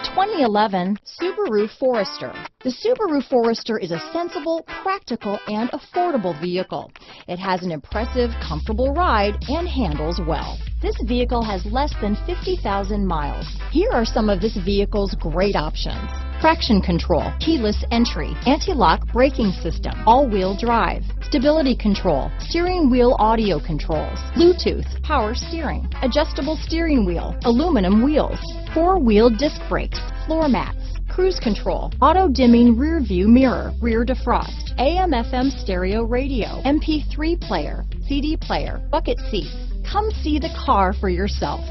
2011 Subaru Forester. The Subaru Forester is a sensible, practical, and affordable vehicle. It has an impressive, comfortable ride and handles well. This vehicle has less than 50,000 miles. Here are some of this vehicle's great options: traction control, keyless entry, anti-lock braking system, all-wheel drive, stability control, steering wheel audio controls, Bluetooth, power steering, adjustable steering wheel, aluminum wheels, four-wheel disc brakes, floor mats, cruise control, auto-dimming rear view mirror, rear defrost, AM/FM stereo radio, MP3 player, CD player, bucket seats. Come see the car for yourself.